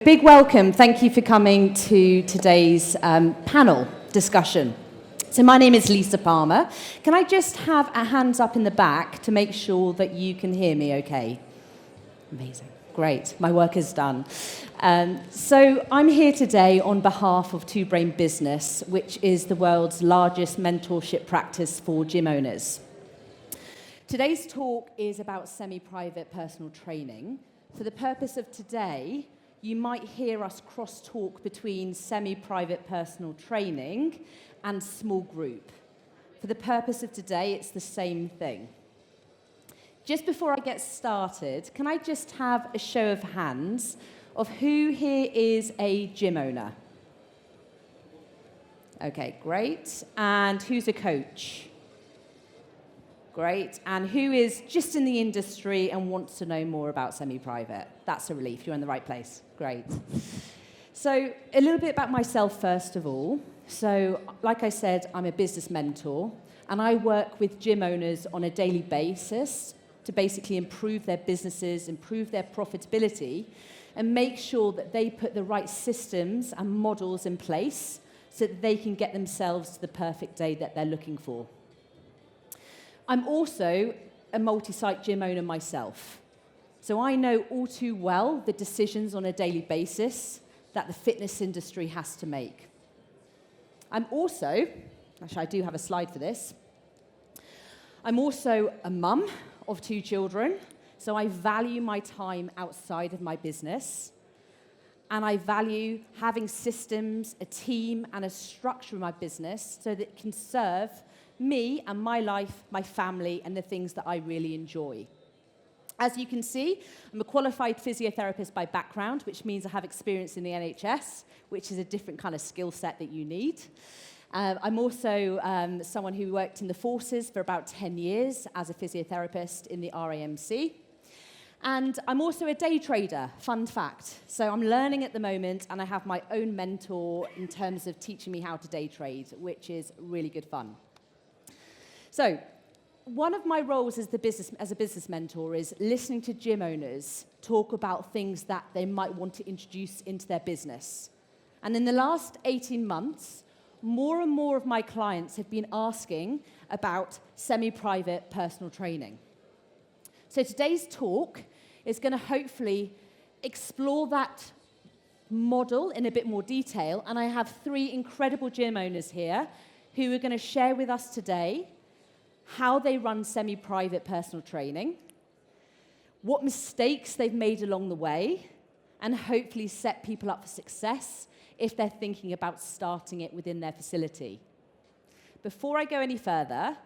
Big welcome. Thank you for coming to today's panel discussion. So my name is Lisa Palmer. Can I just have a hands up in the back to make sure that you can hear me okay? Amazing. Great. My work is done. So I'm here today on behalf of Two Brain Business, which is the world's largest mentorship practice for gym owners. Today's talk is about semi-private personal training. For the purpose of today, you might hear us cross-talk between semi-private personal training and small group. For the purpose of today, it's the same thing. Just before I get started, can I just have a show of hands of who here is a gym owner? Okay, great. And who's a coach? Great. And who is just in the industry and wants to know more about semi-private? That's a relief. You're in the right place. Great. So a little bit about myself, first of all. So like I said, I'm a business mentor, and I work with gym owners on a daily basis to basically improve their businesses, improve their profitability, and make sure that they put the right systems and models in place so that they can get themselves to the perfect day that they're looking for. I'm also a multi-site gym owner myself. So I know all too well the decisions on a daily basis that the fitness industry has to make. I'm also, actually I do have a slide for this, I'm also a mum of 2 children, so I value my time outside of my business, and I value having systems, a team, and a structure in my business so that it can serve me and my life, my family, and the things that I really enjoy. As you can see, I'm a qualified physiotherapist by background, which means I have experience in the NHS, which is a different kind of skill set that you need. I'm also someone who worked in the forces for about 10 years as a physiotherapist in the RAMC. And I'm also a day trader, fun fact. So I'm learning at the moment, and I have my own mentor in terms of teaching me how to day trade, which is really good fun. So one of my roles as a business mentor is listening to gym owners talk about things that they might want to introduce into their business. And in the last 18 months, more and more of my clients have been asking about semi-private personal training. So today's talk is going to hopefully explore that model in a bit more detail. And I have 3 incredible gym owners here who are going to share with us today how they run semi-private personal training, what mistakes they've made along the way, and hopefully set people up for success if they're thinking about starting it within their facility. Before I go any further,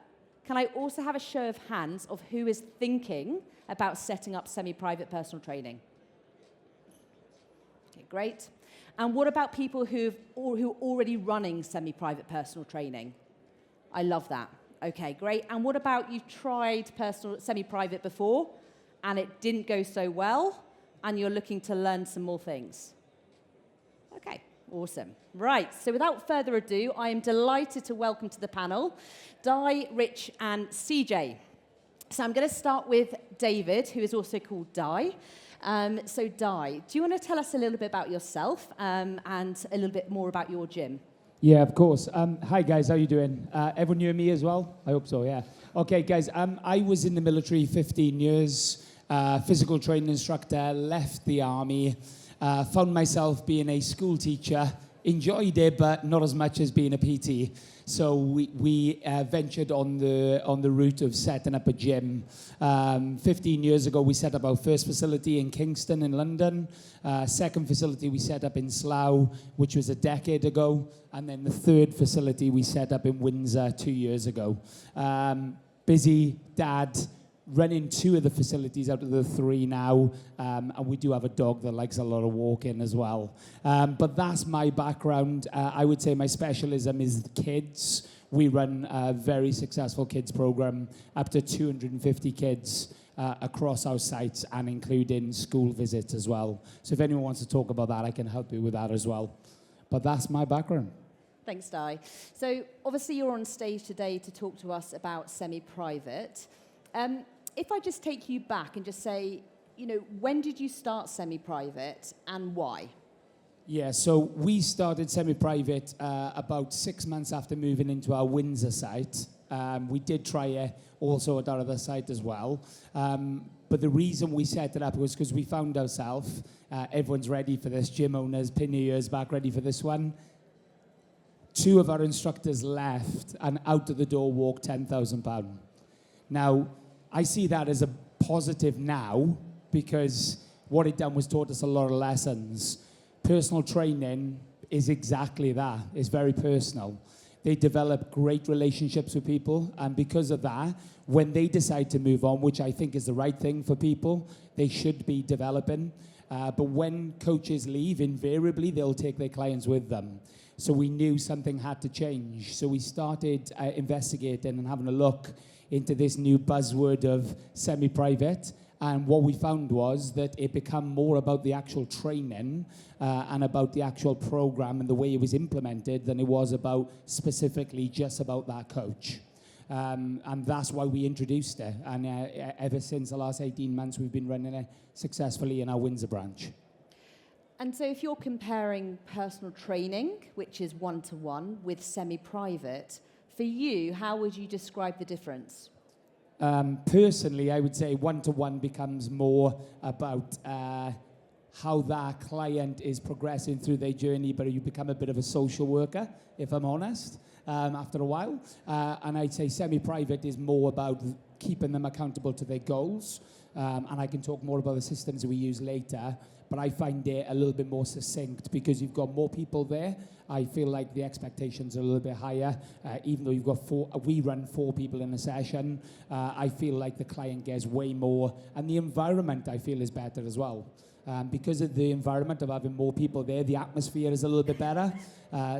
can I also have a show of hands of who is thinking about setting up semi-private personal training? Okay, great. And what about people who are already running semi-private personal training? I love that. Okay, great. And what about you've tried semi-private before and it didn't go so well and you're looking to learn some more things? Okay, awesome. Right, so without further ado, I am delighted to welcome to the panel Di, Rich, and CJ. So I'm going to start with David, who is also called Di. So Di, do you want to tell us a little bit about yourself and a little bit more about your gym? Yeah, of course. Hi, guys. How you doing? Everyone knew me as well? I hope so, yeah. Okay, guys. I was in the military 15 years, physical training instructor, left the army, found myself being a school teacher, enjoyed it, but not as much as being a PT. So we ventured on the route of setting up a gym. 15 years ago, we set up our first facility in Kingston in London. Second facility we set up in Slough, which was a decade ago. And then the third facility we set up in Windsor 2 years ago. Busy dad, running 2 of the facilities out of the 3 now, and we do have a dog that likes a lot of walking as well. But that's my background. I would say my specialism is kids. We run a very successful kids program, up to 250 kids across our sites and including school visits as well. So if anyone wants to talk about that, I can help you with that as well. But that's my background. Thanks, Di. So obviously you're on stage today to talk to us about semi-private. If I just take you back and just say, you know, when did you start semi-private and why? Yeah, so we started semi-private about 6 months after moving into our Windsor site. We did try it also at our other site as well. But the reason we set it up was because we found ourselves, everyone's ready for this, gym owners, pin your ears back, ready for this one. 2 of our instructors left and out of the door walked £10,000. Now, I see that as a positive now because what it done was taught us a lot of lessons. Personal training is exactly that. It's very personal. They develop great relationships with people, and because of that, when they decide to move on, which I think is the right thing for people, they should be developing. But when coaches leave, invariably, they'll take their clients with them. So we knew something had to change. So we started investigating and having a look into this new buzzword of semi-private. And what we found was that it became more about the actual training and about the actual program and the way it was implemented than it was about specifically just about that coach. And that's why we introduced it. And ever since the last 18 months, we've been running it successfully in our Windsor branch. And so if you're comparing personal training, which is one-to-one, with semi-private, for you, how would you describe the difference? Personally, I would say one-to-one becomes more about how that client is progressing through their journey, but you become a bit of a social worker, if I'm honest, after a while. And I'd say semi-private is more about keeping them accountable to their goals. And I can talk more about the systems we use later, but I find it a little bit more succinct because you've got more people there. I feel like the expectations are a little bit higher. Even though you've got we run 4 people in a session, I feel like the client gets way more, and the environment I feel is better as well. Because of the environment of having more people there, the atmosphere is a little bit better.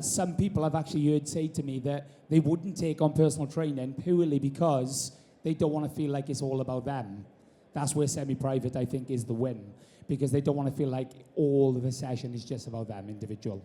Some people I've actually heard say to me that they wouldn't take on personal training purely because they don't want to feel like it's all about them. That's where semi-private, I think, is the win, because they don't want to feel like all of the session is just about them, individual.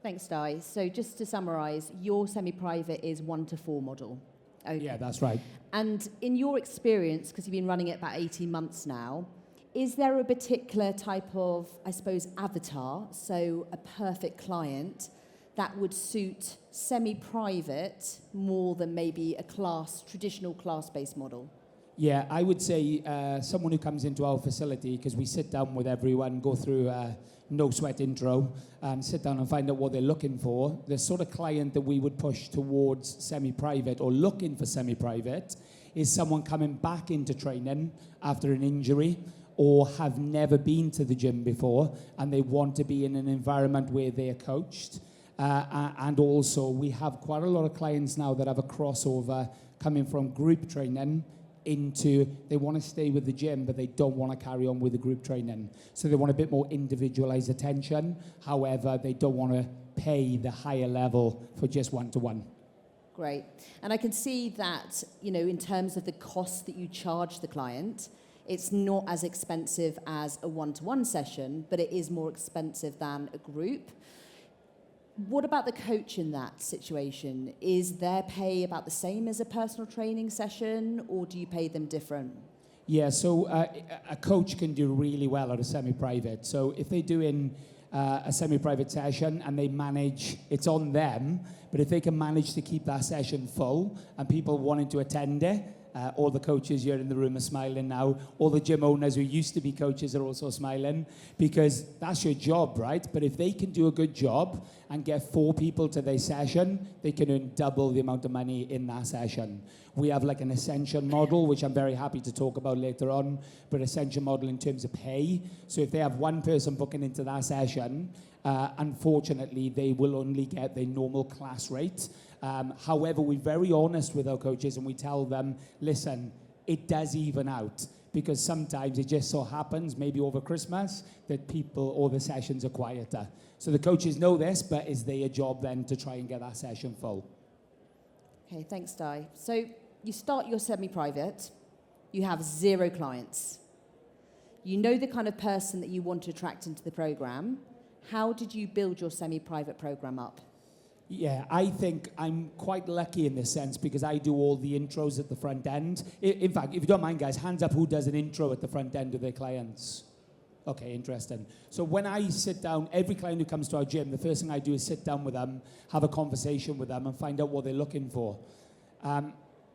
Thanks, Di. So just to summarise, your semi-private is 1-to-4 model. Okay. Yeah, that's right. And in your experience, because you've been running it about 18 months now, is there a particular type of, I suppose, avatar, so a perfect client, that would suit semi-private more than maybe a traditional class-based model? Yeah, I would say someone who comes into our facility, because we sit down with everyone, go through a no-sweat intro, sit down and find out what they're looking for. The sort of client that we would push towards semi-private or looking for semi-private is someone coming back into training after an injury or have never been to the gym before, and they want to be in an environment where they're coached. And also, we have quite a lot of clients now that have a crossover coming from group training into they want to stay with the gym, but they don't want to carry on with the group training. So they want a bit more individualized attention. However, they don't want to pay the higher level for just one-to-one. Great. And I can see that, in terms of the cost that you charge the client, it's not as expensive as a one-to-one session, but it is more expensive than a group. What about the coach in that situation? Is their pay about the same as a personal training session, or do you pay them different? Yeah, so a coach can do really well at a semi-private. So if they're doing a semi-private session and they manage, it's on them, but if they can manage to keep that session full and people wanting to attend it, all the coaches here in the room are smiling now. All the gym owners who used to be coaches are also smiling, because that's your job, right? But if they can do a good job and get 4 people to their session, they can earn double the amount of money in that session. We have like an ascension model, which I'm very happy to talk about later on, but ascension model in terms of pay. So if they have 1 person booking into that session, unfortunately, they will only get their normal class rate. However, we're very honest with our coaches and we tell them, listen, it does even out, because sometimes it just so happens, maybe over Christmas, that people or the sessions are quieter. So the coaches know this, but it's their job then to try and get that session full. Okay, thanks, Di. So you start your semi-private, you have 0 clients. You know the kind of person that you want to attract into the program. How did you build your semi-private program up? Yeah, I think I'm quite lucky in this sense because I do all the intros at the front end. In fact, if you don't mind, guys, hands up who does an intro at the front end of their clients. Okay, interesting. So when I sit down, every client who comes to our gym, the first thing I do is sit down with them, have a conversation with them and find out what they're looking for.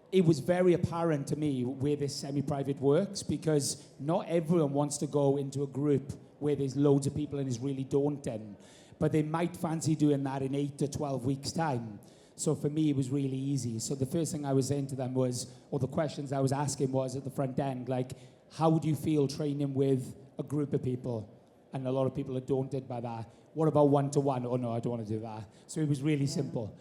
It was very apparent to me where this semi-private works because not everyone wants to go into a group where there's loads of people and it's really daunting. But they might fancy doing that in 8 to 12 weeks' time. So for me, it was really easy. So the first thing I was saying to them was, or the questions I was asking was at the front end, like, how would you feel training with a group of people? And a lot of people are daunted by that. What about one-to-one? Oh, no, I don't want to do that. So it was really simple.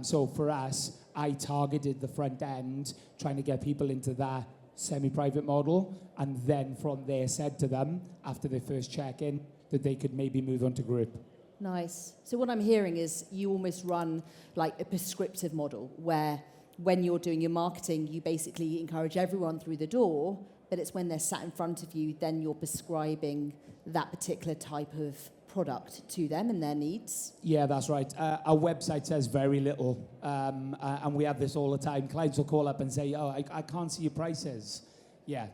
So for us, I targeted the front end, trying to get people into that semi-private model, and then from there said to them, after their first check-in, that they could maybe move on to group. Nice. So what I'm hearing is you almost run like a prescriptive model where when you're doing your marketing, you basically encourage everyone through the door, but it's when they're sat in front of you, then you're prescribing that particular type of product to them and their needs. Yeah, that's right. Our website says very little, and we have this all the time. Clients will call up and say, oh, I can't see your prices. Yeah,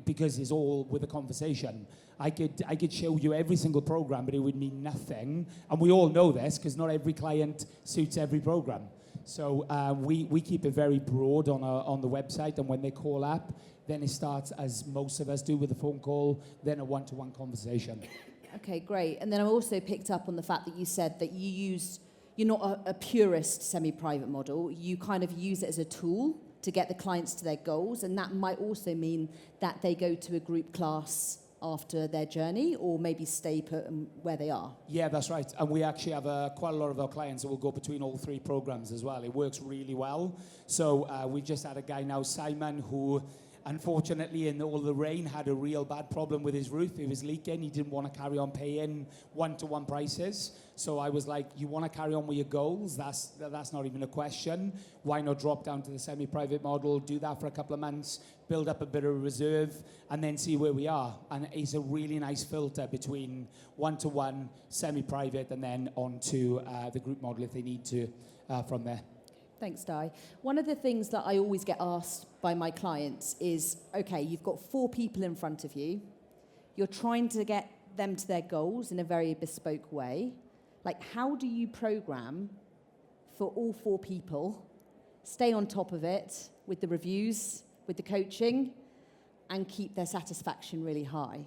because it's all with a conversation. I could show you every single program, but it would mean nothing. And we all know this because not every client suits every program. So we keep it very broad on the website, and when they call up, then it starts as most of us do with a phone call, then a one-to-one conversation. Okay, great. And then I also picked up on the fact that you said that you're not a purist semi-private model. You kind of use it as a tool to get the clients to their goals, and that might also mean that they go to a group class after their journey or maybe stay put where they are. Yeah, that's right. And we actually have quite a lot of our clients that will go between all 3 programs as well. It works really well. So we just had a guy now, Simon, who unfortunately in all the rain had a real bad problem with his roof. It was leaking. He didn't want to carry on paying one-to-one prices. So I was like, you want to carry on with your goals? That's not even a question. Why not drop down to the semi-private model, do that for a couple of months, build up a bit of reserve, and then see where we are. And it's a really nice filter between one-to-one, semi-private, and then on to the group model if they need to from there. Thanks, Di. One of the things that I always get asked by my clients is, okay, you've got 4 people in front of you. You're trying to get them to their goals in a very bespoke way. Like, how do you program for all 4 people, stay on top of it with the reviews, with the coaching, and keep their satisfaction really high?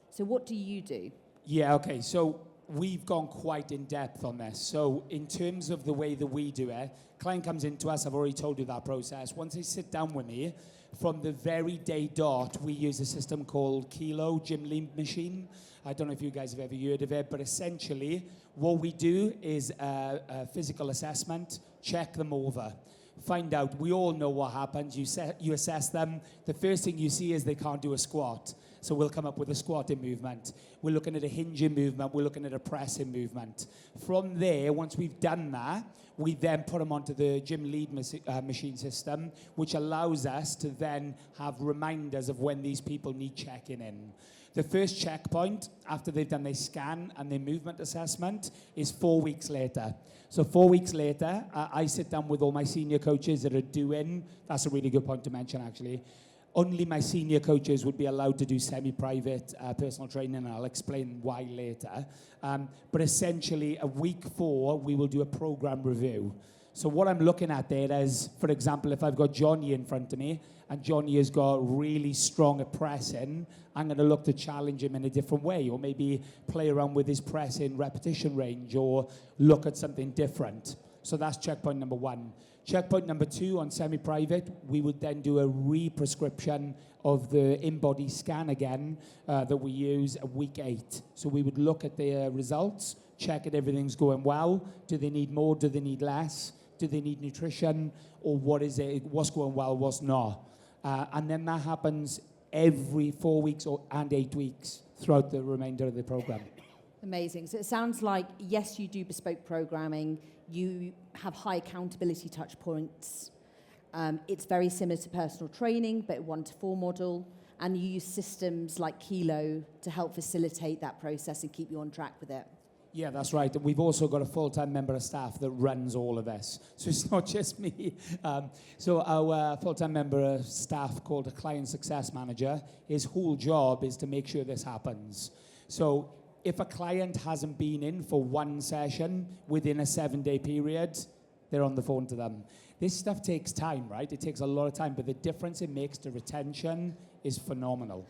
So what do you do? Yeah, okay. So we've gone quite in depth on this. So in terms of the way that we do it, client comes into us, I've already told you that process. Once they sit down with me, from the very day dot, we use a system called Kilo, Gym Lean Machine. I don't know if you guys have ever heard of it, but essentially what we do is a physical assessment, check them over. Find out, we all know what happens, you assess them. The first thing you see is they can't do a squat. So we'll come up with a squatting movement. We're looking at a hinging movement. We're looking at a pressing movement. From there, once we've done that, we then put them onto the gym lead machine system, which allows us to then have reminders of when these people need checking in. The first checkpoint after they've done their scan and their movement assessment is 4 weeks later. So 4 weeks later, I sit down with all my senior coaches that are doing, that's a really good point to mention actually, only my senior coaches would be allowed to do semi-private personal training, and I'll explain why later. But essentially, a week 4, we will do a program review. So what I'm looking at there is, for example, if I've got Johnny in front of me, and Johnny has got really strong at pressing, I'm going to look to challenge him in a different way, or maybe play around with his pressing repetition range, or look at something different. So that's checkpoint number 1. Checkpoint number 2 on semi-private, we would then do a re-prescription of the in-body scan again that we use at week 8. So we would look at their results, check that everything's going well. Do they need more? Do they need less? Do they need nutrition? Or what is it? What's going well? What's not? And then that happens every 4 weeks and 8 weeks throughout the remainder of the program. Amazing. So it sounds like, yes, you do bespoke programming. You have high accountability touch points. It's very similar to personal training, but a 1-to-4 model. And you use systems like Kilo to help facilitate that process and keep you on track with it. Yeah, that's right. And we've also got a full-time member of staff that runs all of this. So it's not just me. So our full-time member of staff called a client success manager, his whole job is to make sure this happens. So if a client hasn't been in for one session within a 7-day period, they're on the phone to them. This stuff takes time, right? It takes a lot of time, but the difference it makes to retention is phenomenal.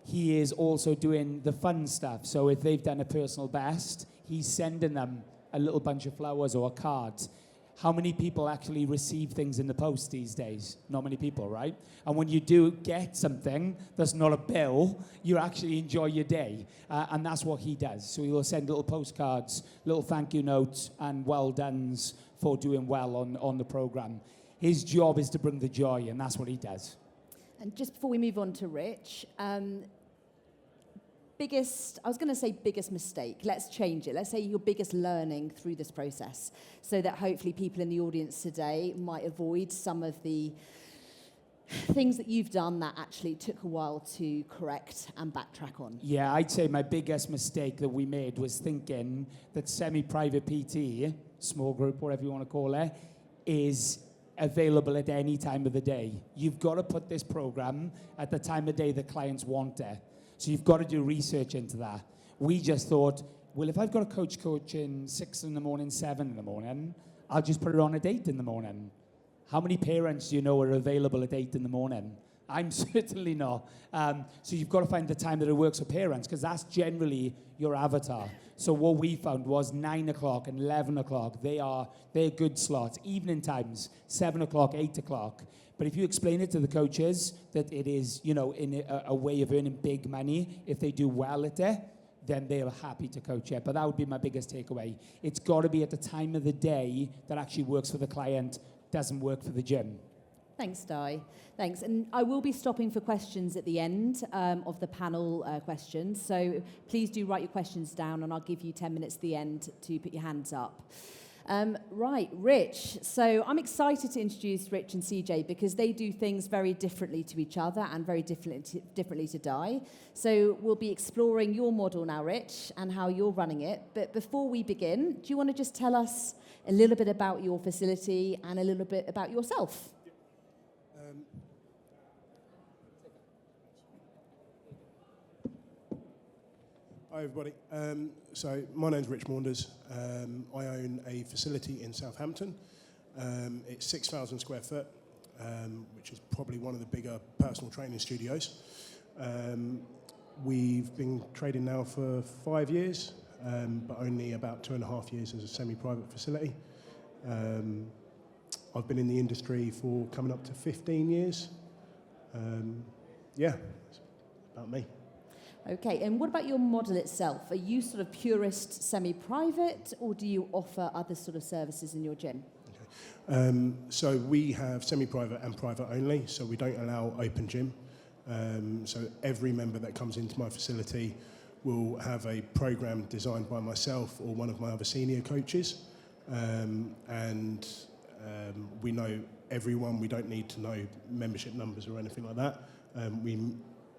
He is also doing the fun stuff. So if they've done a personal best, he's sending them a little bunch of flowers or a card. How many people actually receive things in the post these days? Not many people, right? And when you do get something that's not a bill, you actually enjoy your day. And that's what he does. So he'll send little postcards, little thank you notes, and well dones for doing well on the program. His job is to bring the joy, and that's what he does. And just before we move on to Rich, biggest mistake. Let's change it. Let's say your biggest learning through this process, so that hopefully people in the audience today might avoid some of the things that you've done that actually took a while to correct and backtrack on. Yeah, I'd say my biggest mistake that we made was thinking that semi-private PT, small group, whatever you want to call it, is available at any time of the day. You've got to put this program at the time of day the clients want it. So you've got to do research into that. We just thought, well, if I've got a coach in 6 in the morning, 7 in the morning, I'll just put it on at 8 in the morning. How many parents do you know are available at 8 in the morning? I'm certainly not. So you've got to find the time that it works for parents, because that's generally your avatar. So what we found was 9 o'clock and 11 o'clock. They're good slots. Evening times, 7 o'clock, 8 o'clock. But if you explain it to the coaches that it is, in a way of earning big money, if they do well at it, then they are happy to coach it. But that would be my biggest takeaway. It's got to be at the time of the day that actually works for the client, doesn't work for the gym. Thanks, Di. Thanks. And I will be stopping for questions at the end of the panel questions. So please do write your questions down, and I'll give you 10 minutes at the end to put your hands up. Right, Rich. So I'm excited to introduce Rich and CJ because they do things very differently to each other and very differently to Di. So we'll be exploring your model now, Rich, and how you're running it. But before we begin, do you want to just tell us a little bit about your facility and a little bit about yourself? Hi everybody. So my name's Rich Maunders. I own a facility in Southampton. It's 6,000 square foot, which is probably one of the bigger personal training studios. We've been trading now for 5 years, but only about 2.5 years as a semi-private facility. I've been in the industry for coming up to 15 years. Yeah, that's about me. Okay, and what about your model itself? Are you sort of purist semi-private, or do you offer other sort of services in your gym? Okay. So we have semi-private and private only, so we don't allow open gym. So every member that comes into my facility will have a program designed by myself or one of my other senior coaches. We know everyone. We don't need to know membership numbers or anything like that. We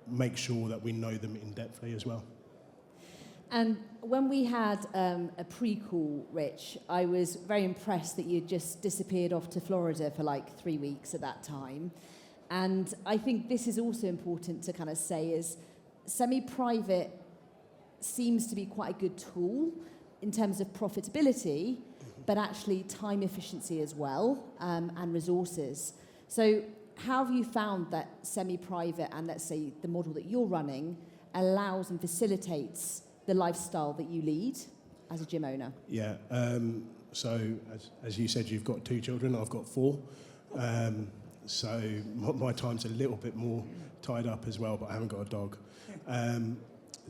make sure that we know them in-depthly as well. And when we had a pre-call, Rich, I was very impressed that you'd just disappeared off to Florida for like 3 weeks at that time. And I think this is also important to kind of say is semi-private seems to be quite a good tool in terms of profitability, but actually time efficiency as well, and resources. So how have you found that semi-private and, let's say, the model that you're running allows and facilitates the lifestyle that you lead as a gym owner? Yeah, so as you said, you've got 2 children, I've got 4. So my time's a little bit more tied up as well, but I haven't got a dog.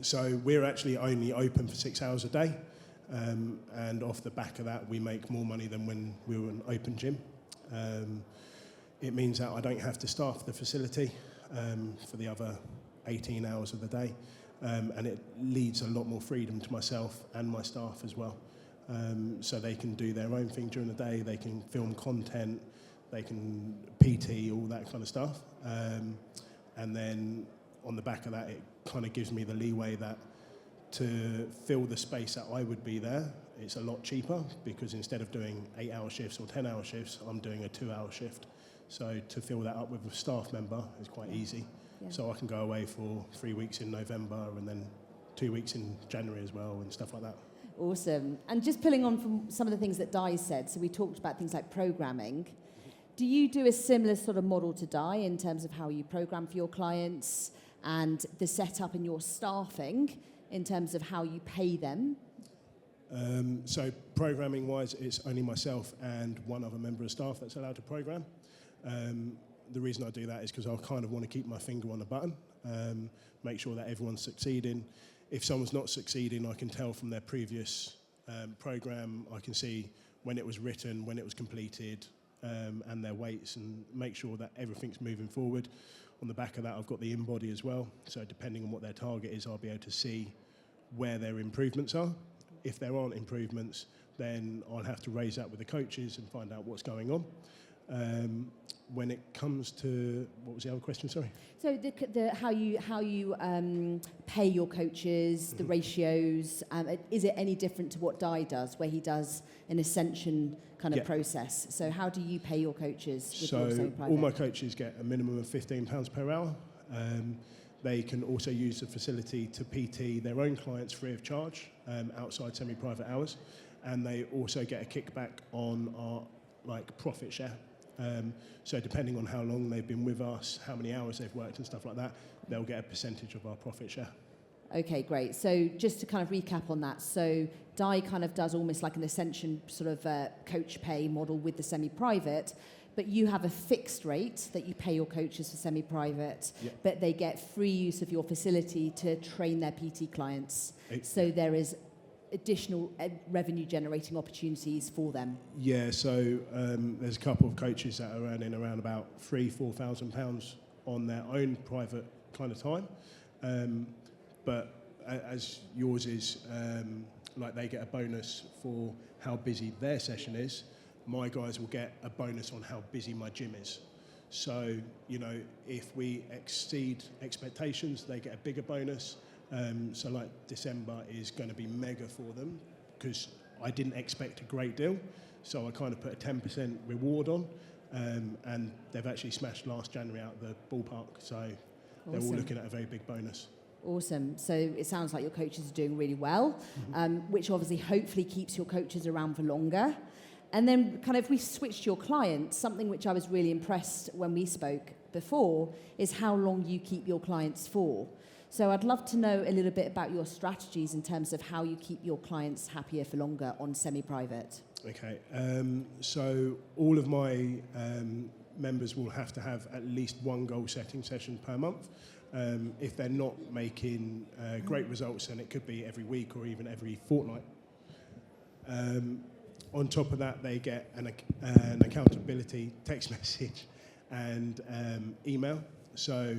So we're actually only open for 6 hours a day. And off the back of that, we make more money than when we were an open gym. It means that I don't have to staff the facility for the other 18 hours of the day. And it leads a lot more freedom to myself and my staff as well. So they can do their own thing during the day, they can film content, they can PT, all that kind of stuff. And then on the back of that, it kind of gives me the leeway that to fill the space that I would be there, it's a lot cheaper because instead of doing 8-hour shifts or 10-hour shifts, I'm doing a 2-hour shift. So to fill that up with a staff member is quite easy. Yeah. So I can go away for 3 weeks in November and then 2 weeks in January as well and stuff like that. Awesome. And just pulling on from some of the things that Di said, so we talked about things like programming. Do you do a similar sort of model to Di in terms of how you program for your clients and the setup in your staffing in terms of how you pay them? So programming wise, it's only myself and one other member of staff that's allowed to program. The reason I do that is because I kind of want to keep my finger on the button, make sure that everyone's succeeding. If someone's not succeeding, I can tell from their previous program. I can see when it was written, when it was completed, and their weights, and make sure that everything's moving forward. On the back of that, I've got the in-body as well. So depending on what their target is, I'll be able to see where their improvements are. If there aren't improvements, then I'll have to raise that with the coaches and find out what's going on. When it comes to, what was the other question, sorry? So how you pay your coaches, the ratios, is it any different to what Di does, where he does an ascension kind of process? So how do you pay your coaches with your semi-private? All my coaches get a minimum of £15 per hour. They can also use the facility to PT their own clients free of charge outside semi-private hours, and they also get a kickback on our profit share. So depending on how long they've been with us, how many hours they've worked and stuff like that, they'll get a percentage of our profit share. Okay, great. So just to kind of recap on that, so Di kind of does almost like an ascension sort of coach pay model with the semi-private, but you have a fixed rate that you pay your coaches for semi-private, but they get free use of your facility to train their PT clients. So there is additional revenue generating opportunities for them. Yeah, so there's a couple of coaches that are earning around about £3,000-4,000 on their own private kind of time. But as yours is, they get a bonus for how busy their session is. My guys will get a bonus on how busy my gym is. So, if we exceed expectations, they get a bigger bonus. So December is going to be mega for them because I didn't expect a great deal. So I kind of put a 10% reward on, and they've actually smashed last January out of the ballpark. So they're all looking at a very big bonus. Awesome. So it sounds like your coaches are doing really well, which obviously hopefully keeps your coaches around for longer. And then kind of if we switch to your clients, something which I was really impressed when we spoke before is how long you keep your clients for. So I'd love to know a little bit about your strategies in terms of how you keep your clients happier for longer on semi-private. Okay. So all of my members will have to have at least one goal setting session per month. If they're not making great results, then it could be every week or even every fortnight. On top of that, they get an accountability text message and email. So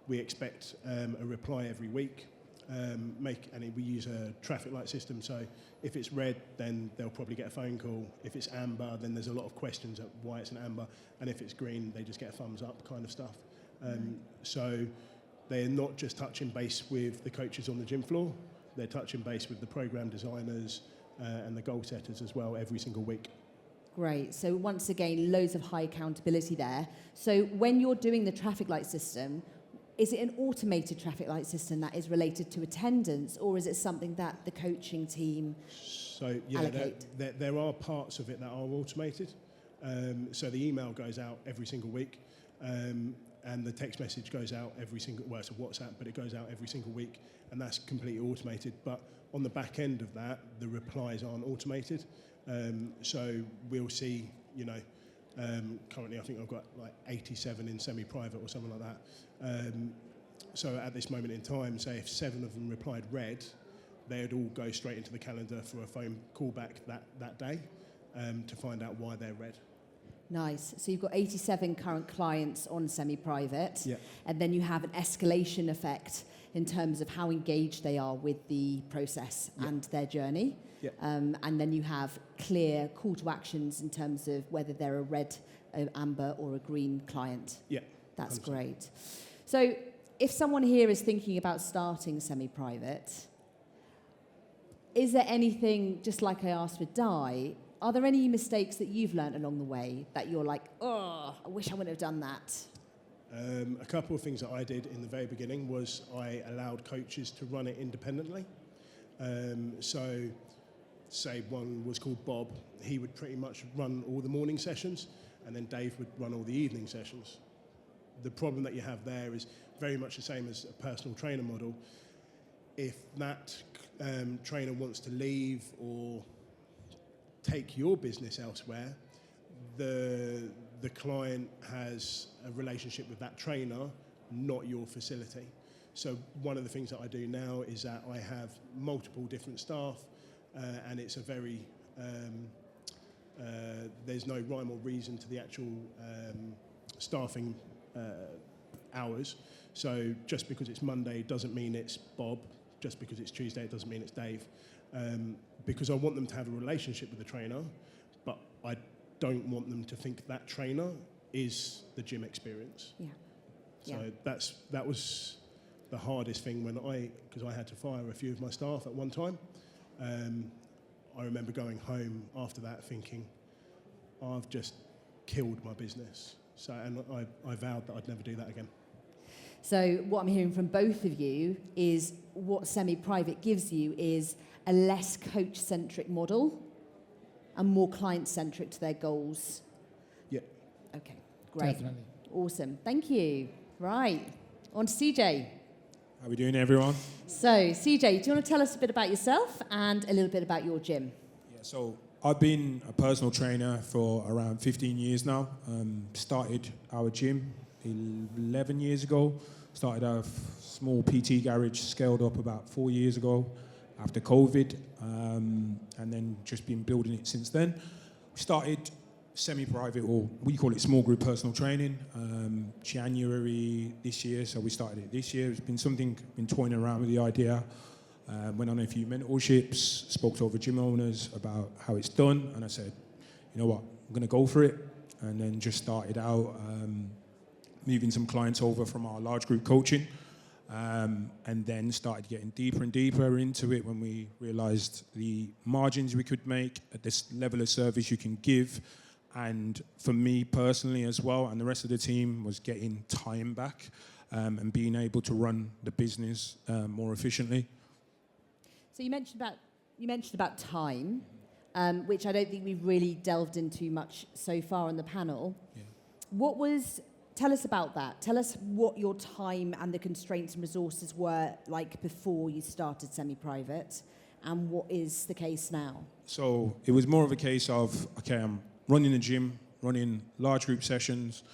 we expect a reply every week. And we use a traffic light system. So if it's red, then they'll probably get a phone call. If it's amber, then there's a lot of questions at why it's an amber. And if it's green, they just get a thumbs up kind of stuff. So they're not just touching base with the coaches on the gym floor. They're touching base with the program designers and the goal setters as well every single week. Great. So once again, loads of high accountability there. So when you're doing the traffic light system, is it an automated traffic light system that is related to attendance, or is it something that the coaching team allocate? There are parts of it that are automated. So the email goes out every single week, and the text message goes out every single, well, it's a WhatsApp, but it goes out every single week, and that's completely automated. But on the back end of that, the replies aren't automated. So we'll see, currently I think I've got 87 in semi-private or something like that. So at this moment in time, say if 7 of them replied red, they'd all go straight into the calendar for a phone call back that day to find out why they're red. Nice. So you've got 87 current clients on semi-private, Yeah. and then you have an escalation effect in terms of how engaged they are with the process and their journey. Yeah. And then you have clear call to actions in terms of whether they're a red, an amber, or a green client. Yeah. That's 100%. great. So if someone here is thinking about starting semi-private, is there anything, just like I asked with Di, are there any mistakes that you've learned along the way that you're like, oh, I wish I wouldn't have done that? A couple of things that I did in the very beginning was I allowed coaches to run it independently. So, say one was called Bob, he would pretty much run all the morning sessions, and then Dave would run all the evening sessions. The problem that you have there is very much the same as a personal trainer model. If that trainer wants to leave or take your business elsewhere, the client has a relationship with that trainer, not your facility. So one of the things that I do now is that I have multiple different staff, and it's a very, there's no rhyme or reason to the actual staffing hours. So just because it's Monday doesn't mean it's Bob. Just because it's Tuesday it doesn't mean it's Dave. Because I want them to have a relationship with the trainer, but I don't want them to think that trainer is the gym experience. Yeah. So that was the hardest thing because I had to fire a few of my staff at one time. I remember going home after that thinking, I've just killed my business. So, and I vowed that I'd never do that again. So what I'm hearing from both of you is what semi-private gives you is a less coach-centric model and more client-centric to their goals. Yeah. Okay, great. Definitely. Awesome, thank you. Right, on to CJ. How are we doing, everyone? So, CJ, do you want to tell us a bit about yourself and a little bit about your gym? Yeah, so I've been a personal trainer for around 15 years now. Started our gym 11 years ago. Started a small PT garage, scaled up about 4 years ago after COVID, and then just been building it since then. We started semi-private, or we call it small group personal training, January this year, so we started it this year. It's been something, been toying around with the idea. Went on a few mentorships, spoke to other gym owners about how it's done, and I said, you know what, I'm going to go for it, and then just started out moving some clients over from our large group coaching, and then started getting deeper and deeper into it when we realised the margins we could make at this level of service you can give. And for me personally as well, and the rest of the team, was getting time back and being able to run the business more efficiently. So you mentioned about time, which I don't think we've really delved into much so far on the panel. Yeah. Tell us about that. Tell us what your time and the constraints and resources were like before you started semi-private, and what is the case now? So it was more of a case of, okay, I'm running a gym, running large group sessions,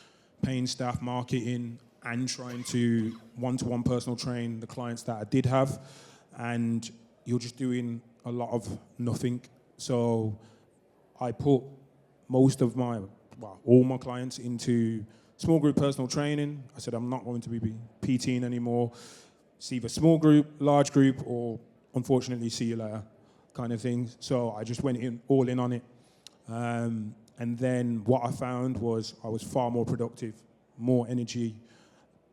paying staff, marketing, and trying to one-to-one personal train the clients that I did have. And you're just doing a lot of nothing. So I put all my clients into small group personal training. I said, I'm not going to be PTing anymore. It's either small group, large group, or unfortunately see you later kind of thing. So I just went all in on it. And then what I found was I was far more productive, more energy,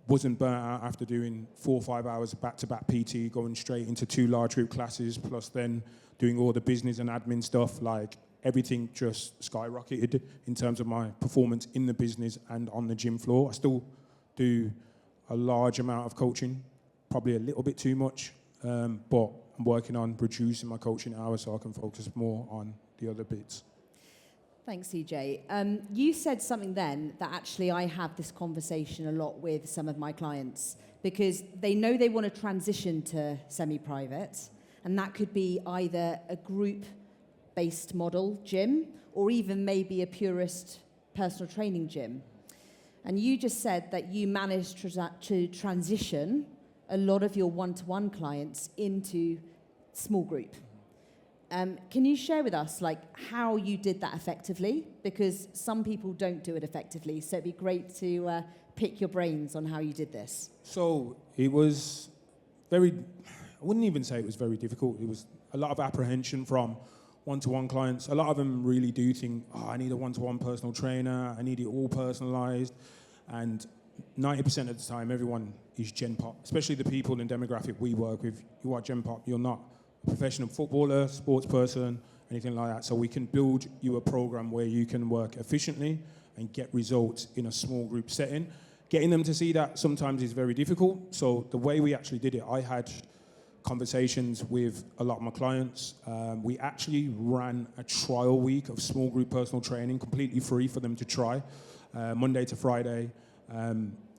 wasn't burnt out after doing 4 or 5 hours of back-to-back PT, going straight into 2 large group classes, plus then doing all the business and admin stuff. Like, everything just skyrocketed in terms of my performance in the business and on the gym floor. I still do a large amount of coaching, probably a little bit too much, but I'm working on reducing my coaching hours so I can focus more on the other bits. Thanks, CJ. You said something then that actually I have this conversation a lot with some of my clients, because they know they want to transition to semi-private, and that could be either a group-based model gym or even maybe a purist personal training gym. And you just said that you managed to transition a lot of your one-to-one clients into small group. Can you share with us how you did that effectively? Because some people don't do it effectively, so it'd be great to pick your brains on how you did this. So it was I wouldn't even say it was very difficult. It was a lot of apprehension from one-to-one clients. A lot of them really do think, I need a one-to-one personal trainer, I need it all personalised. And 90% of the time, everyone is Gen Pop, especially the people in demographic we work with. You are Gen Pop, you're not a professional footballer, sports person, anything like that. So we can build you a program where you can work efficiently and get results in a small group setting. getting them to see that sometimes is very difficult. So the way we actually did it, I had conversations with a lot of my clients. We actually ran a trial week of small group personal training, completely free for them to try, Monday to Friday.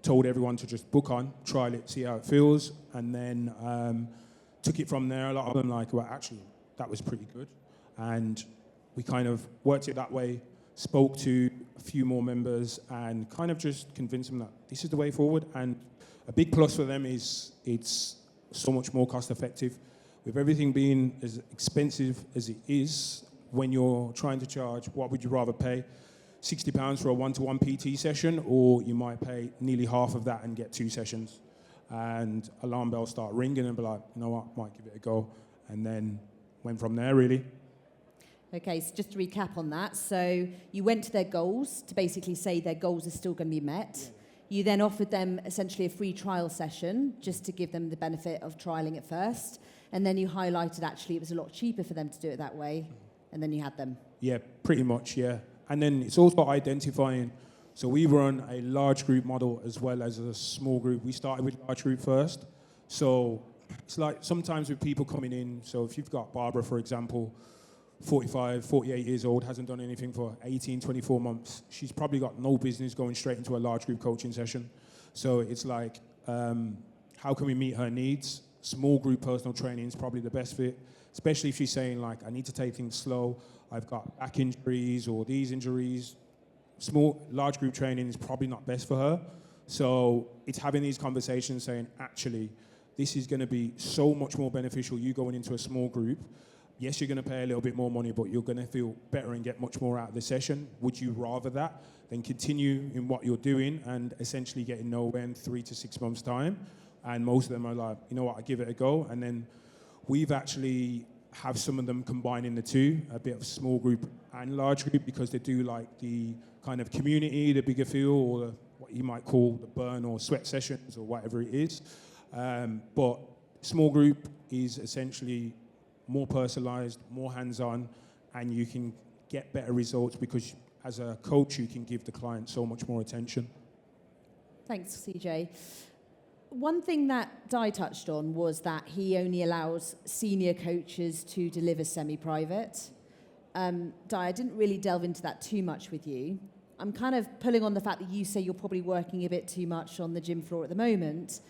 Told everyone to just book on, trial it, see how it feels, and then took it from there. A lot of them like, well, actually, that was pretty good. And we kind of worked it that way, spoke to a few more members, and kind of just convinced them that this is the way forward. And a big plus for them is it's so much more cost effective. With everything being as expensive as it is, when you're trying to charge, what would you rather pay? £60 for a one-to-one PT session, or you might pay nearly half of that and get 2 sessions. And alarm bells start ringing and be like, you know what, might give it a go. And then went from there, really. Okay, so just to recap on that. So you went to their goals to basically say their goals are still going to be met. Yeah. You then offered them essentially a free trial session just to give them the benefit of trialing it first. And then you highlighted actually it was a lot cheaper for them to do it that way. And then you had them. Yeah, pretty much, yeah. And then it's also identifying. So we run a large group model as well as a small group. We started with large group first. So it's like sometimes with people coming in, so if you've got Barbara, for example, 45, 48 years old, hasn't done anything for 18, 24 months, she's probably got no business going straight into a large group coaching session. So it's like, how can we meet her needs? Small group personal training is probably the best fit, especially if she's saying like, I need to take things slow, I've got back injuries or these injuries. Large group training is probably not best for her. So it's having these conversations saying, actually, this is going to be so much more beneficial you going into a small group. Yes, you're going to pay a little bit more money, but you're going to feel better and get much more out of the session. Would you rather that than continue in what you're doing and essentially getting nowhere in 3 to 6 months' time? And most of them are like, you know what, I give it a go. And then we've actually have some of them combining the two, a bit of small group and large group, because they do like the kind of community, the bigger feel, or what you might call the burn or sweat sessions or whatever it is. But small group is essentially more personalized, more hands-on, and you can get better results because as a coach, you can give the client so much more attention. Thanks, CJ. One thing that Di touched on was that he only allows senior coaches to deliver semi-private. Di, I didn't really delve into that too much with you. I'm kind of pulling on the fact that you say you're probably working a bit too much on the gym floor at the moment.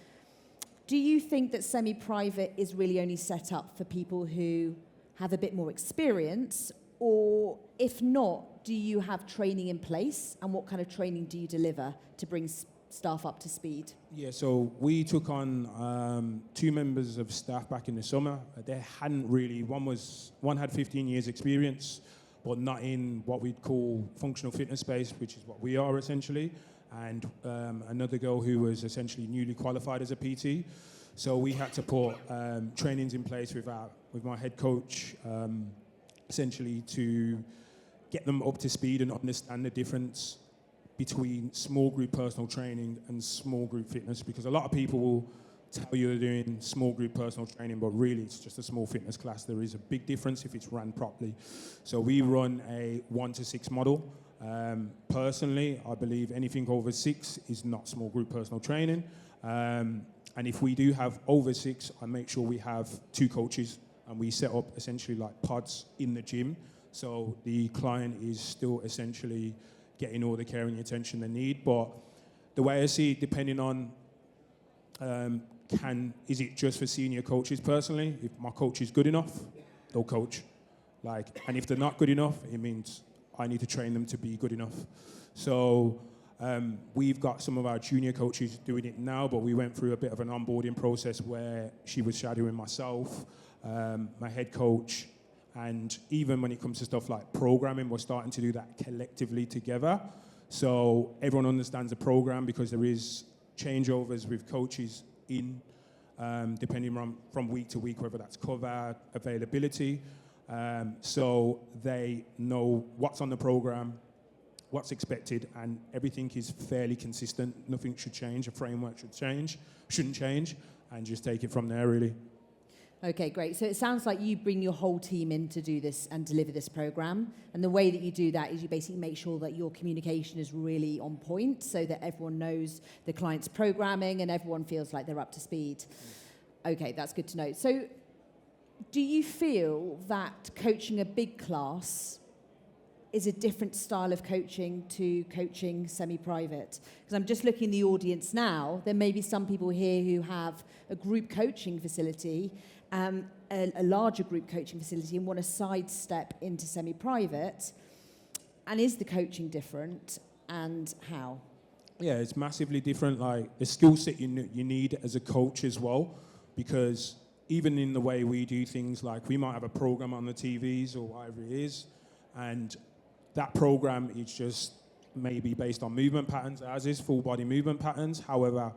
Do you think that semi-private is really only set up for people who have a bit more experience? Or if not, do you have training in place? And what kind of training do you deliver to bring staff up to speed? Yeah, so we took on 2 members of staff back in the summer. They hadn't really, one had 15 years experience, but not in what we'd call functional fitness space, which is what we are essentially. And another girl who was essentially newly qualified as a PT. So we had to put trainings in place with my head coach, essentially to get them up to speed and understand the difference between small group personal training and small group fitness, because a lot of people will tell you they're doing small group personal training, but really it's just a small fitness class. There is a big difference if it's run properly. So we run a 1 to 6 model. Personally, I believe anything over 6 is not small group personal training. And if we do have over 6, I make sure we have 2 coaches and we set up essentially like pods in the gym. So the client is still essentially getting all the care and attention they need. But the way I see it, depending on, is it just for senior coaches personally? If my coach is good enough, they'll coach. And if they're not good enough, it means I need to train them to be good enough. So we've got some of our junior coaches doing it now, but we went through a bit of an onboarding process where she was shadowing myself, my head coach, and even when it comes to stuff like programming, we're starting to do that collectively together. So everyone understands the program, because there is changeovers with coaches in, depending on from week to week, whether that's cover, availability. So they know what's on the program, what's expected, and everything is fairly consistent. Nothing should change. A framework shouldn't change, and just take it from there, really. Okay, great. So it sounds like you bring your whole team in to do this and deliver this program. And the way that you do that is you basically make sure that your communication is really on point so that everyone knows the client's programming and everyone feels like they're up to speed. Okay, that's good to know. So do you feel that coaching a big class is a different style of coaching to coaching semi-private? Because I'm just looking in the audience now. There may be some people here who have a group coaching facility, a larger group coaching facility, and want to sidestep into semi-private. And is the coaching different, and how? Yeah, it's massively different. Like the skill set you need as a coach as well, because even in the way we do things, like we might have a program on the TVs or whatever it is, and that program is just maybe based on movement patterns, as is full body movement patterns. However,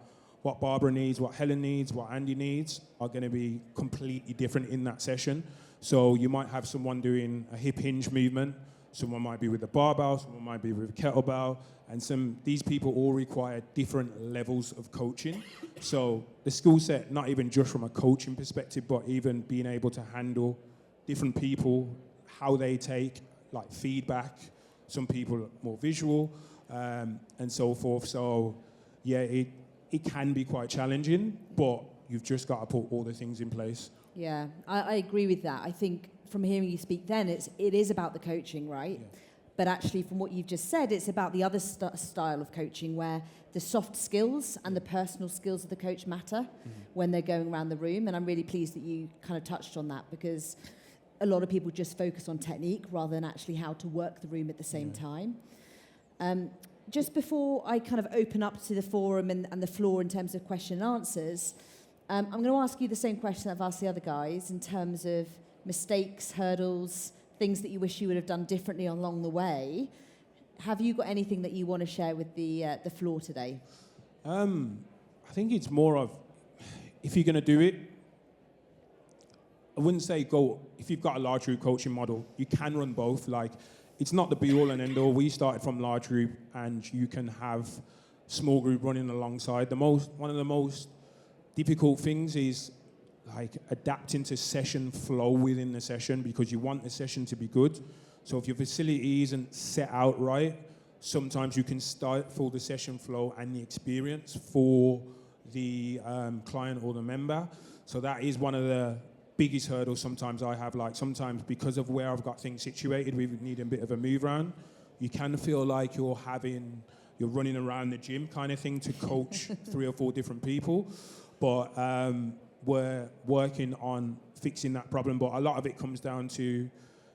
what Barbara needs, what Helen needs, what Andy needs are going to be completely different in that session. So you might have someone doing a hip hinge movement, someone might be with a barbell, someone might be with a kettlebell, and these people all require different levels of coaching. So the skill set, not even just from a coaching perspective, but even being able to handle different people, how they take like feedback, some people are more visual, and so forth. So yeah, it can be quite challenging, but you've just got to put all the things in place. Yeah, I agree with that. I think from hearing you speak then, it is about the coaching, right? Yeah. But actually from what you've just said, it's about the other style of coaching where the soft skills and the personal skills of the coach matter when they're going around the room. And I'm really pleased that you kind of touched on that, because a lot of people just focus on technique rather than actually how to work the room at the same time. Just before I kind of open up to the forum and the floor in terms of question and answers, I'm going to ask you the same question I've asked the other guys in terms of mistakes, hurdles, things that you wish you would have done differently along the way. Have you got anything that you want to share with the floor today? I think it's more of, if you're going to do it, I wouldn't say go, if you've got a large group coaching model, you can run both. Like, it's not the be all and end all. We started from large group, and you can have small group running alongside. One of the most difficult things is like adapting to session flow within the session, because you want the session to be good. So if your facility isn't set out right, sometimes you can stifle the session flow and the experience for the client or the member. So that is one of the biggest hurdles sometimes I have. Like sometimes because of where I've got things situated, we need a bit of a move around. You can feel like you're running around the gym kind of thing to coach 3 or 4 different people. But we're working on fixing that problem. But a lot of it comes down to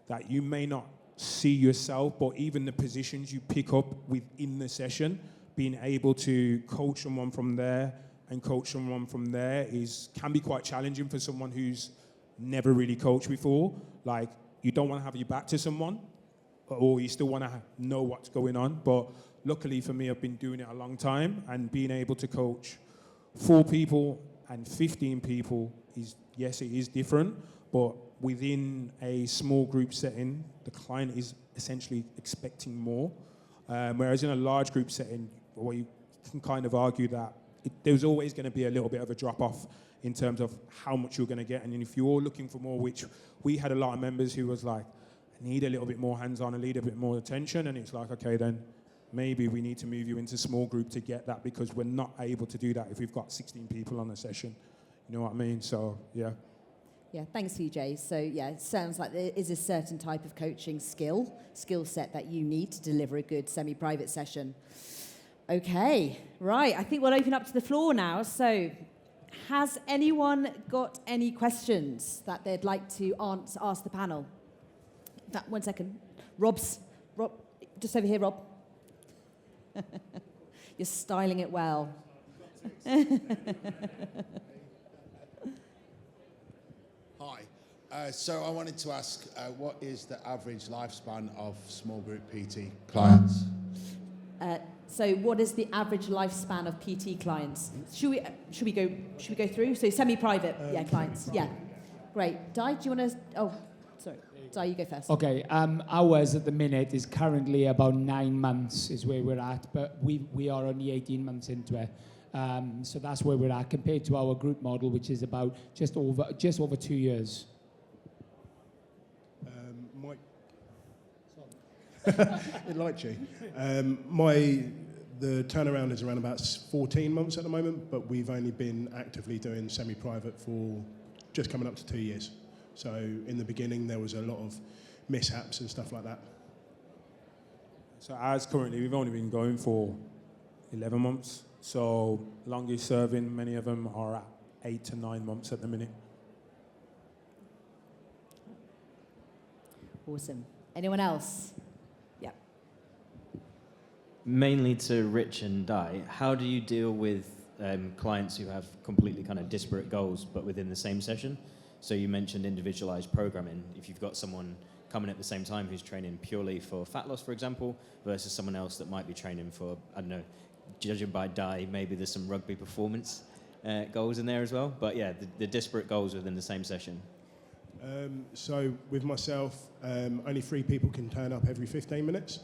that you may not see yourself, but even the positions you pick up within the session, being able to coach someone from there and coach someone from there can be quite challenging for someone who's never really coached before. Like, you don't want to have your back to someone, or you still want to know what's going on. But luckily for me, I've been doing it a long time, and being able to coach 4 people and 15 people it is different, but within a small group setting, the client is essentially expecting more. Whereas in a large group setting, well, you can kind of argue that there's always going to be a little bit of a drop-off in terms of how much you're going to get. And if you're looking for more, which we had a lot of members who was like, I need a little bit more hands-on, I need a bit more attention. And it's like, okay, then maybe we need to move you into small group to get that, because we're not able to do that if we've got 16 people on a session. You know what I mean? So, yeah. Yeah, thanks, VJ. So, yeah, it sounds like there is a certain type of coaching skill set that you need to deliver a good semi-private session. Okay, right. I think we'll open up to the floor now. So, has anyone got any questions that they'd like to ask the panel? One second. Rob, just over here, Rob. You're styling it well. Hi. So I wanted to ask, what is the average lifespan of small group PT clients? So what is the average lifespan of PT clients? Should we go through? So semi-private, clients. Yeah. Great. Di, do you want to? Oh, sorry. Di, you go first. Okay. Ours at the minute is currently about 9 months is where we're at, but we are only 18 months into it. So that's where we're at compared to our group model, which is about just over 2 years. Mike, it liked you. The turnaround is around about 14 months at the moment, but we've only been actively doing semi-private for just coming up to 2 years. So in the beginning, there was a lot of mishaps and stuff like that. So as currently, we've only been going for 11 months. So longest serving, many of them are at 8 to 9 months at the minute. Awesome. Anyone else? Yeah. Mainly to Rich and Di, how do you deal with clients who have completely kind of disparate goals but within the same session? So you mentioned individualized programming. If you've got someone coming at the same time who's training purely for fat loss, for example, versus someone else that might be training for, I don't know, judging by Di, maybe there's some rugby performance goals in there as well. But yeah, the disparate goals within the same session. So with myself, only 3 people can turn up every 15 minutes.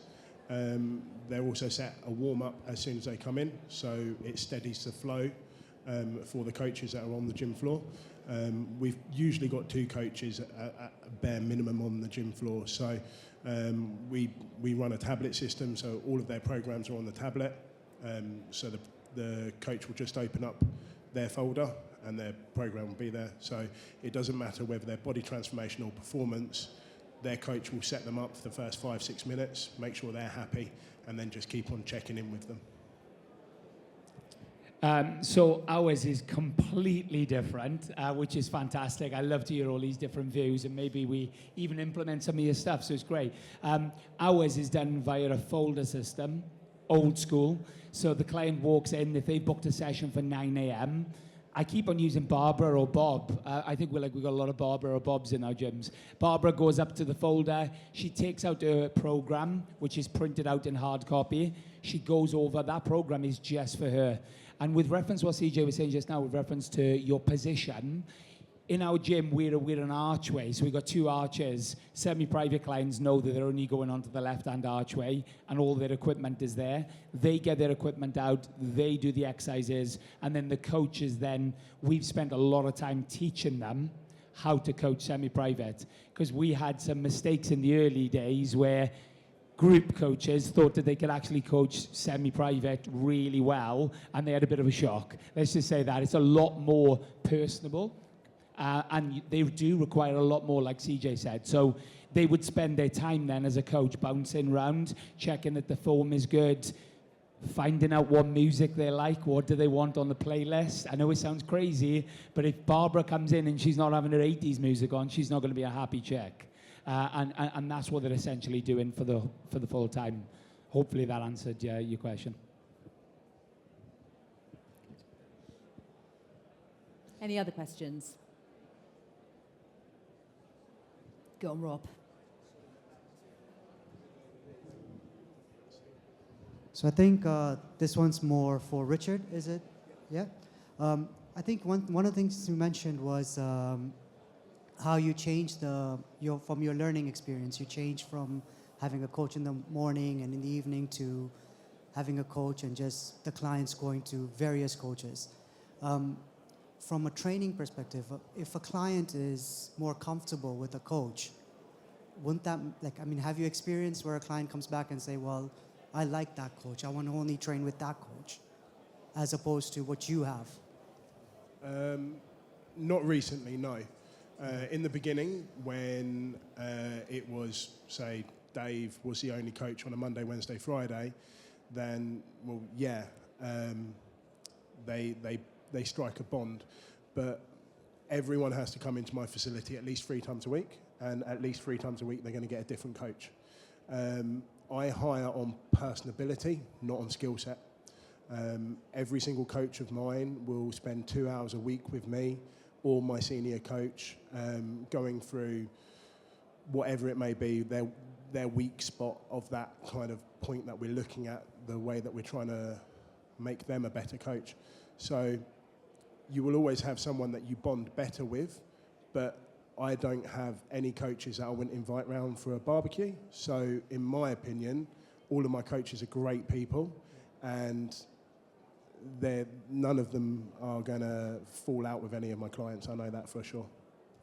They're also set a warm-up as soon as they come in, so it steadies the flow for the coaches that are on the gym floor. We've usually got 2 coaches at a bare minimum on the gym floor, so we run a tablet system, so all of their programs are on the tablet. So the coach will just open up their folder and their program will be there. So it doesn't matter whether they're body transformation or performance, their coach will set them up for the first 5-6 minutes, make sure they're happy, and then just keep on checking in with them. So ours is completely different, which is fantastic. I love to hear all these different views, and maybe we even implement some of your stuff, so it's great. Ours is done via a folder system, old school. So the client walks in, if they booked a session for 9 a.m., I keep on using Barbara or Bob. I think we've got a lot of Barbara or Bobs in our gyms. Barbara goes up to the folder. She takes out her program, which is printed out in hard copy. She goes over. That program is just for her. And with reference to what CJ was saying just now, with reference to your position, in our gym, we're an archway, so we've got 2 arches. Semi-private clients know that they're only going onto the left-hand archway, and all their equipment is there. They get their equipment out, they do the exercises, and then the coaches we've spent a lot of time teaching them how to coach semi-private, because we had some mistakes in the early days where group coaches thought that they could actually coach semi-private really well, and they had a bit of a shock. Let's just say that. It's a lot more personable. And they do require a lot more, like CJ said. So they would spend their time then as a coach bouncing around, checking that the form is good, finding out what music they like, what do they want on the playlist. I know it sounds crazy, but if Barbara comes in and she's not having her 80s music on, she's not going to be a happy chick. And that's what they're essentially doing for the full time. Hopefully that answered your question. Any other questions? Go on, Rob. So I think this one's more for Richard, is it? Yeah? I think one of the things you mentioned was how you changed from your learning experience. You changed from having a coach in the morning and in the evening to having a coach and just the clients going to various coaches. From a training perspective, if a client is more comfortable with a coach, wouldn't that, have you experienced where a client comes back and say, well, I like that coach, I want to only train with that coach, as opposed to what you have? Not recently, no. In the beginning, when it was, say, Dave was the only coach on a Monday, Wednesday, Friday, then, well, yeah, they strike a bond, but everyone has to come into my facility at least 3 times a week, and at least 3 times a week they're going to get a different coach. I hire on personability, not on skill set. Every single coach of mine will spend 2 hours a week with me or my senior coach, going through whatever it may be, their weak spot of that kind of point that we're looking at, the way that we're trying to make them a better coach. So you will always have someone that you bond better with, but I don't have any coaches that I wouldn't invite round for a barbecue. So in my opinion, all of my coaches are great people, and none of them are going to fall out with any of my clients. I know that for sure.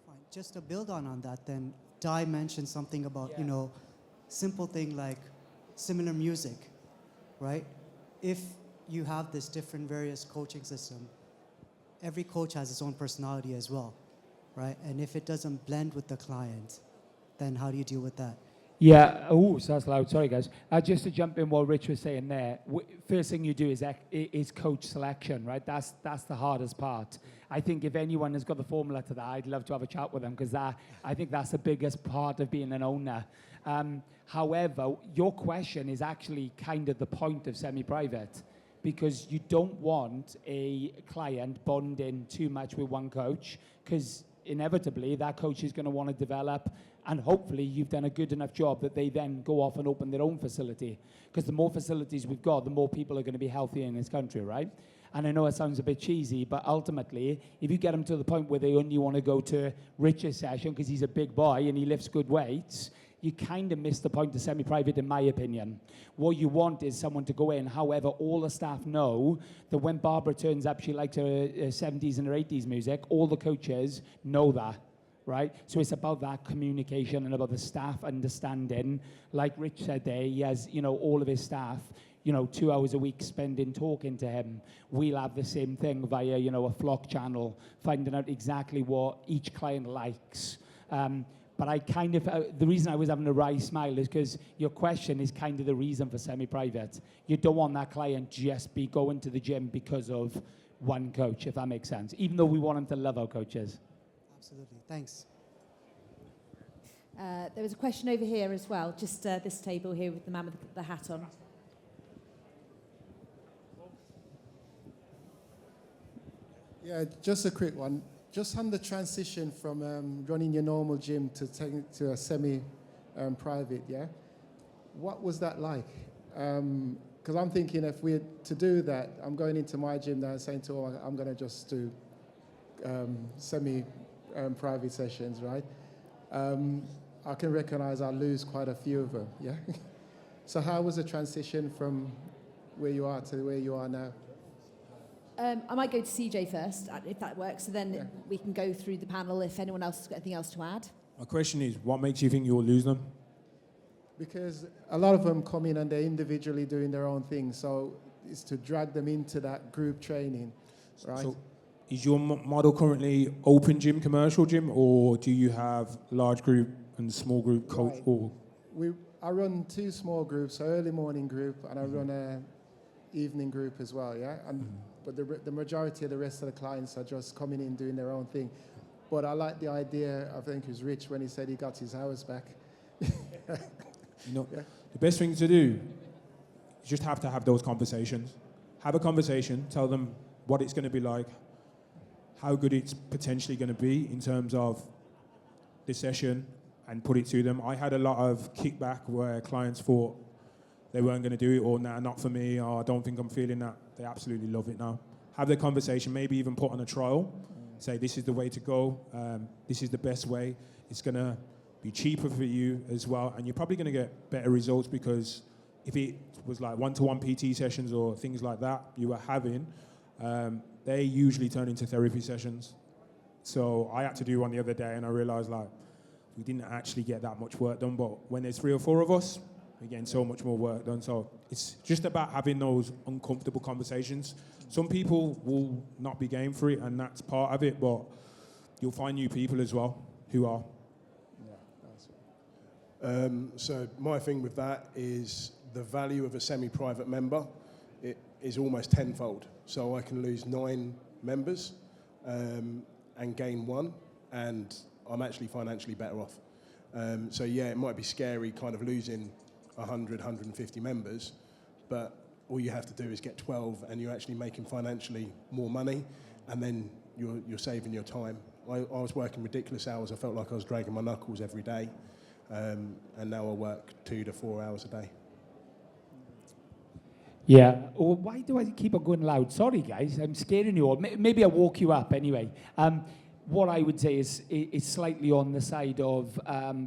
Fine. Just to build on that, then Di mentioned something about simple thing like similar music, right? If you have this different various coaching system, every coach has its own personality as well, right? And if it doesn't blend with the client, then how do you deal with that? Yeah. Oh, so that's loud. Sorry, guys. Just to jump in what Rich was saying there. First thing you do is coach selection, right? That's the hardest part. I think if anyone has got the formula to that, I'd love to have a chat with them because I think that's the biggest part of being an owner. However, your question is actually kind of the point of semi-private because you don't want a client bonding too much with one coach because inevitably that coach is going to want to develop and hopefully you've done a good enough job that they then go off and open their own facility. Because the more facilities we've got, the more people are going to be healthier in this country, right? And I know it sounds a bit cheesy, but ultimately, if you get them to the point where they only want to go to Rich's session because he's a big boy and he lifts good weights, you kind of miss the point of semi-private, in my opinion. What you want is someone to go in. However, all the staff know that when Barbara turns up, she likes her 70s and her 80s music. All the coaches know that, right? So it's about that communication and about the staff understanding. Like Rich said there, he has, all of his staff, 2 hours a week spending talking to him. We'll have the same thing via, a Flock channel, finding out exactly what each client likes. But I kind of, the reason I was having a wry smile is because your question is kind of the reason for semi-private. You don't want that client just be going to the gym because of one coach, if that makes sense, even though we want them to love our coaches. Absolutely. Thanks. There was a question over here as well, just this table here with the man with the hat on. Yeah, just a quick one. Just on the transition from running your normal gym to taking to a semi-private, yeah? What was that like? Because I'm thinking if we're to do that, I'm going into my gym now and saying to all, I'm going to just do semi-private sessions, right? I can recognize I'll lose quite a few of them, yeah? So how was the transition from where you are to where you are now? I might go to CJ first, if that works, so then we can go through the panel if anyone else has got anything else to add. My question is, what makes you think you'll lose them? Because a lot of them come in and they're individually doing their own thing, so it's to drag them into that group training, right? So is your model currently open gym, commercial gym, or do you have large group and small group coach? Right. Or I run 2 small groups, so early morning group, and I run a evening group as well, yeah? And but the majority of the rest of the clients are just coming in doing their own thing. But I like the idea, I think it was Rich when he said he got his hours back. The best thing to do, you just have to have those conversations. Have a conversation, tell them what it's going to be like, how good it's potentially going to be in terms of the session, and put it to them. I had a lot of kickback where clients thought they weren't going to do it, or nah, not for me, or I don't think I'm feeling that. They absolutely love it now. Have the conversation, maybe even put on a trial. Say, this is the way to go. This is the best way. It's going to be cheaper for you as well, and you're probably going to get better results because if it was like one-to-one PT sessions or things like that you were having, they usually turn into therapy sessions. So I had to do one the other day, and I realized like we didn't actually get that much work done, but when there's 3 or 4 of us, we're getting so much more work done. So it's just about having those uncomfortable conversations. Some people will not be game for it, and that's part of it, but you'll find new people as well who are. So my thing with that is the value of a semi-private member, it is almost tenfold. So I can lose 9 members and gain 1, and I'm actually financially better off. So yeah, it might be scary kind of losing 100, 150 members, but all you have to do is get 12 and you're actually making financially more money, and then you're saving your time. I was working ridiculous hours. I felt like I was dragging my knuckles every day, and now I work 2 to 4 hours a day. Yeah. Well, why do I keep on going loud? Sorry, guys. I'm scaring you all. Maybe I'll walk you up anyway. What I would say is slightly on the side of,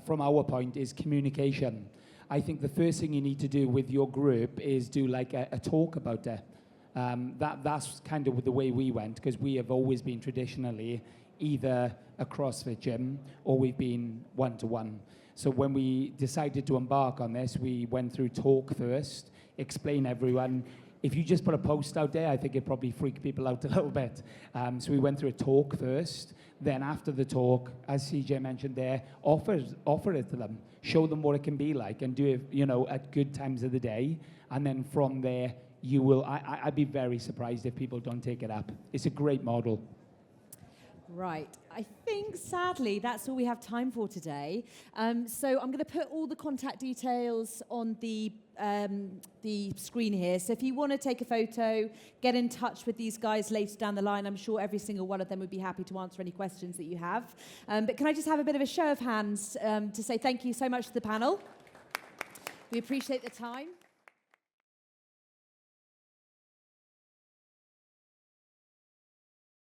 from our point, is communication. I think the first thing you need to do with your group is do like a talk about it. That's kind of the way we went, because we have always been traditionally either a CrossFit gym or we've been one-to-one. So when we decided to embark on this, we went through talk first, explain everyone. If you just put a post out there, I think it'd probably freak people out a little bit. So we went through a talk first. Then after the talk, as CJ mentioned there, offer it to them. Show them what it can be like, and do it, at good times of the day. And then from there, you will, I'd be very surprised if people don't take it up. It's a great model. Right. I think, sadly, that's all we have time for today. So I'm going to put all the contact details on the screen here. So if you want to take a photo, get in touch with these guys later down the line. I'm sure every single one of them would be happy to answer any questions that you have. But can I just have a bit of a show of hands to say thank you so much to the panel? We appreciate the time.